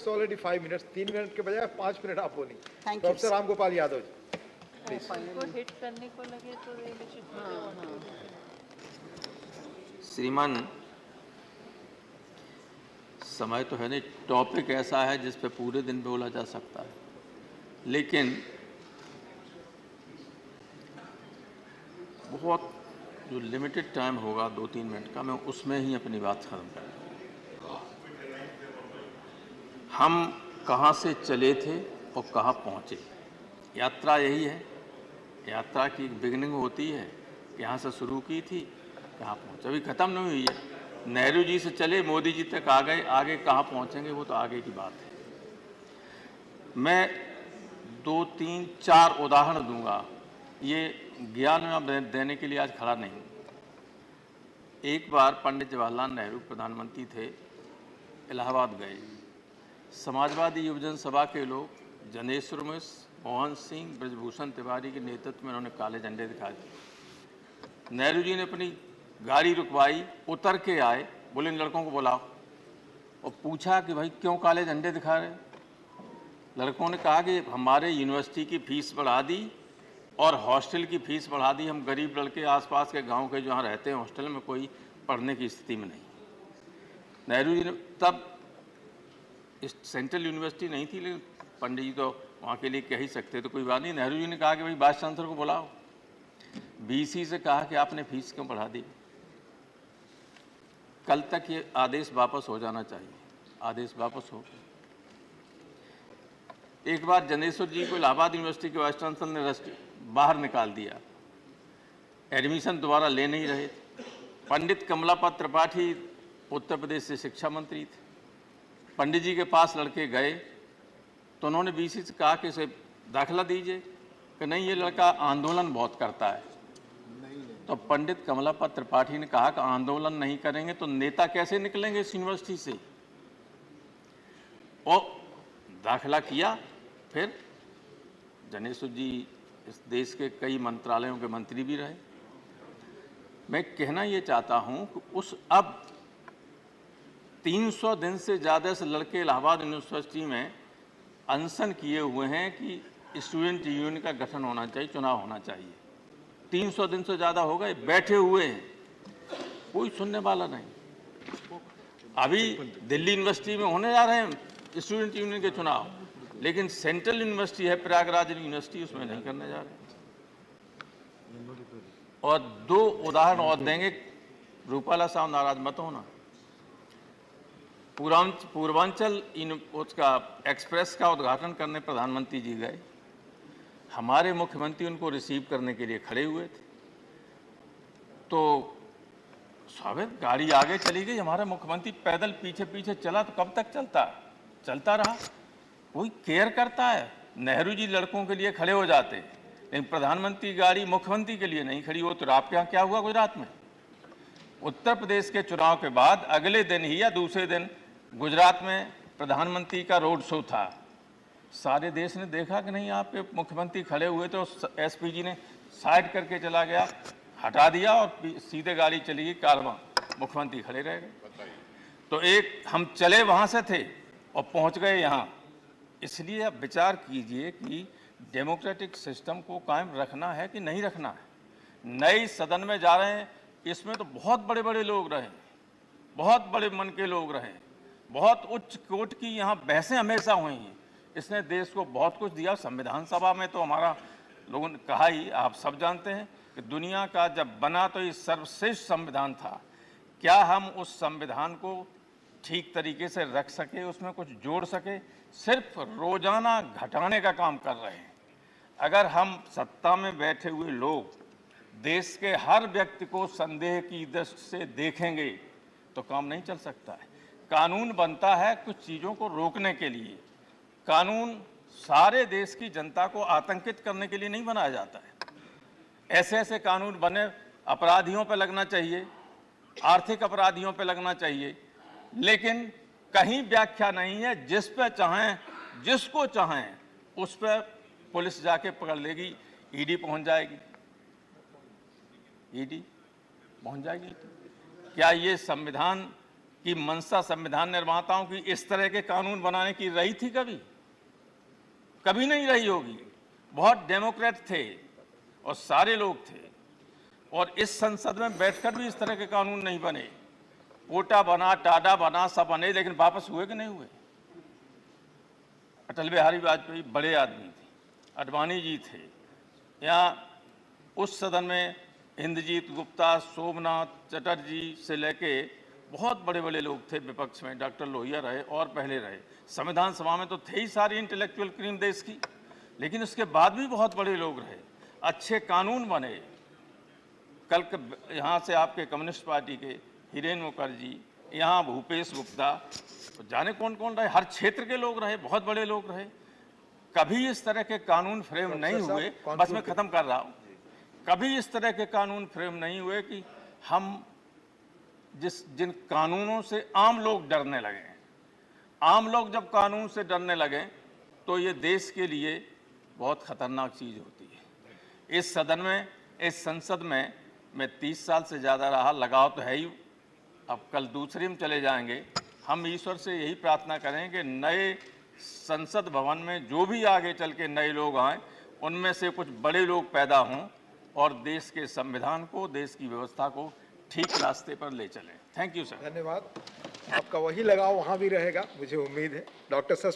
Already 5 minutes, 3 minute के बजाय 5 minute आप बोली। Thank you, professor sir. Ramgopal Yadav ji, please. को हिट करने को लगे तो श्रीमान, समय तो है नहीं, टॉपिक ऐसा है जिस पे पूरे दिन बोला जा सकता है, लेकिन बहुत जो लिमिटेड टाइम होगा 2-3 मिनट का, मैं उसमें ही अपनी बात खत्म करूँगा। हम कहाँ से चले थे और कहाँ पहुँचे, यात्रा यही है। यात्रा की बिगिनिंग होती है, यहाँ से शुरू की थी, कहाँ पहुँचे, अभी ख़त्म नहीं हुई है। नेहरू जी से चले मोदी जी तक आ गए, आगे कहाँ पहुँचेंगे वो तो आगे की बात है। मैं 2-3-4 उदाहरण दूंगा, ये ज्ञान में देने के लिए आज खड़ा नहीं हूँ। एक बार पंडित जवाहरलाल नेहरू प्रधानमंत्री थे, इलाहाबाद गए। समाजवादी युवजन सभा के लोग जनेश्वर मिश्र, मोहन सिंह, ब्रजभूषण तिवारी के नेतृत्व में उन्होंने काले झंडे दिखाए थे। नेहरू जी ने अपनी गाड़ी रुकवाई, उतर के आए, बोले इन लड़कों को बुलाओ, और पूछा कि भाई क्यों काले झंडे दिखा रहे। लड़कों ने कहा कि हमारे यूनिवर्सिटी की फीस बढ़ा दी और हॉस्टल की फीस बढ़ा दी, हम गरीब लड़के आसपास के गांव के जहाँ रहते हैं हॉस्टल में कोई पढ़ने की स्थिति में नहीं। नेहरू जी ने तब सेंट्रल यूनिवर्सिटी नहीं थी, लेकिन पंडित जी तो वहाँ के लिए कह ही सकते, तो कोई बात नहीं। नेहरू जी ने कहा कि भाई वाइस चांसलर को बुलाओ। बीसी से कहा कि आपने फीस क्यों बढ़ा दी, कल तक ये आदेश वापस हो जाना चाहिए। आदेश वापस हो। एक बार जनेश्वर जी को इलाहाबाद यूनिवर्सिटी के वाइस चांसलर ने बाहर निकाल दिया, एडमिशन दोबारा ले नहीं रहे थे। पंडित कमलापत त्रिपाठी उत्तर प्रदेश से शिक्षा मंत्री थे। पंडित जी के पास लड़के गए तो उन्होंने बीसी से कहा कि इसे दाखिला दीजिए, कि नहीं ये लड़का आंदोलन बहुत करता है। तो पंडित कमलापत त्रिपाठी ने कहा कि आंदोलन नहीं करेंगे तो नेता कैसे निकलेंगे इस यूनिवर्सिटी से, और दाखिला किया। फिर जनेश्वर जी इस देश के कई मंत्रालयों के मंत्री भी रहे। मैं कहना ये चाहता हूं कि उस अब 300 दिन से ज़्यादा से लड़के इलाहाबाद यूनिवर्सिटी में अनशन किए हुए हैं कि स्टूडेंट यूनियन का गठन होना चाहिए, चुनाव होना चाहिए। 300 दिन से ज़्यादा हो गए, बैठे हुए हैं, कोई सुनने वाला नहीं। अभी दिल्ली यूनिवर्सिटी में होने जा रहे हैं स्टूडेंट यूनियन के चुनाव, लेकिन सेंट्रल यूनिवर्सिटी है प्रयागराज यूनिवर्सिटी, उसमें नहीं करने जा रहे। और 2 उदाहरण और देंगे, रूपाला साहब नाराज मत होना। पूर्वांचल उसका एक्सप्रेस का उद्घाटन करने प्रधानमंत्री जी गए, हमारे मुख्यमंत्री उनको रिसीव करने के लिए खड़े हुए थे। तो स्वाभाविक गाड़ी आगे चली गई, हमारा मुख्यमंत्री पैदल पीछे पीछे चला, तो कब तक चलता रहा। कोई केयर करता है? नेहरू जी लड़कों के लिए खड़े हो जाते, लेकिन प्रधानमंत्री गाड़ी मुख्यमंत्री के लिए नहीं खड़ी हो। तो आपके यहाँ क्या हुआ गुजरात में? उत्तर प्रदेश के चुनाव के बाद अगले दिन ही या दूसरे दिन गुजरात में प्रधानमंत्री का रोड शो था। सारे देश ने देखा कि नहीं आपके मुख्यमंत्री खड़े हुए, तो एसपी ने साइड करके चला गया, हटा दिया और सीधे गाड़ी चली गई कारवां, मुख्यमंत्री खड़े रह गए। तो एक हम चले वहाँ से थे और पहुँच गए यहाँ। इसलिए आप विचार कीजिए कि डेमोक्रेटिक सिस्टम को कायम रखना है कि नहीं रखना है। नए सदन में जा रहे हैं, इसमें तो बहुत बड़े बड़े लोग रहे, बहुत बड़े मन के लोग रहे, बहुत उच्च कोट की यहाँ बहसें हमेशा हुई हैं। इसने देश को बहुत कुछ दिया। संविधान सभा में तो हमारा लोगों ने कहा ही, आप सब जानते हैं कि दुनिया का जब बना तो ये सर्वश्रेष्ठ संविधान था। क्या हम उस संविधान को ठीक तरीके से रख सके, उसमें कुछ जोड़ सके? सिर्फ रोजाना घटाने का काम कर रहे हैं। अगर हम सत्ता में बैठे हुए लोग देश के हर व्यक्ति को संदेह की दृष्टि से देखेंगे तो काम नहीं चल सकता है। कानून बनता है कुछ चीज़ों को रोकने के लिए। कानून सारे देश की जनता को आतंकित करने के लिए नहीं बनाया जाता है। ऐसे ऐसे कानून बने, अपराधियों पर लगना चाहिए, आर्थिक अपराधियों पर लगना चाहिए, लेकिन कहीं व्याख्या नहीं है जिस पर चाहें, जिसको चाहें उस पर पुलिस जाके पकड़ लेगी, ईडी पहुंच जाएगी। ईडी पहुंच जाएगी। क्या ये संविधान कि मंशा संविधान निर्माताओं की इस तरह के कानून बनाने की रही थी कभी? कभी नहीं रही होगी। बहुत डेमोक्रेट थे और सारे लोग थे, और इस संसद में बैठकर भी इस तरह के कानून नहीं बने। कोटा बना, टाडा बना, सब बने, लेकिन वापस हुए कि नहीं हुए? अटल बिहारी वाजपेयी बड़े आदमी थे, अडवाणी जी थे, यहाँ उस सदन में इंद्रजीत गुप्ता, सोमनाथ चटर्जी से लेके बहुत बड़े बड़े लोग थे विपक्ष में, डॉक्टर लोहिया रहे और पहले रहे। संविधान सभा में तो थे ही सारी इंटेलेक्चुअल क्रीम देश की, लेकिन उसके बाद भी बहुत बड़े लोग रहे, अच्छे कानून बने। कल यहाँ से आपके कम्युनिस्ट पार्टी के हिरेन मुखर्जी, यहाँ भूपेश गुप्ता, तो जाने कौन कौन रहे, हर क्षेत्र के लोग रहे, बहुत बड़े लोग रहे। कभी इस तरह के कानून फ्रेम नहीं हुए, बस मैं खत्म कर रहा हूँ, कभी इस तरह के कानून फ्रेम नहीं हुए कि हम जिन कानूनों से आम लोग डरने लगे। आम लोग जब कानून से डरने लगे तो ये देश के लिए बहुत खतरनाक चीज़ होती है। इस सदन में, इस संसद में मैं 30 साल से ज़्यादा रहा, लगाव तो है ही। अब कल दूसरे में चले जाएंगे। हम ईश्वर से यही प्रार्थना करें कि नए संसद भवन में जो भी आगे चल के नए लोग आएँ, उनमें से कुछ बड़े लोग पैदा हों और देश के संविधान को, देश की व्यवस्था को ठीक रास्ते पर ले चलें। Thank you sir. धन्यवाद। आपका वही लगाव वहाँ भी रहेगा, मुझे उम्मीद है। Doctor sir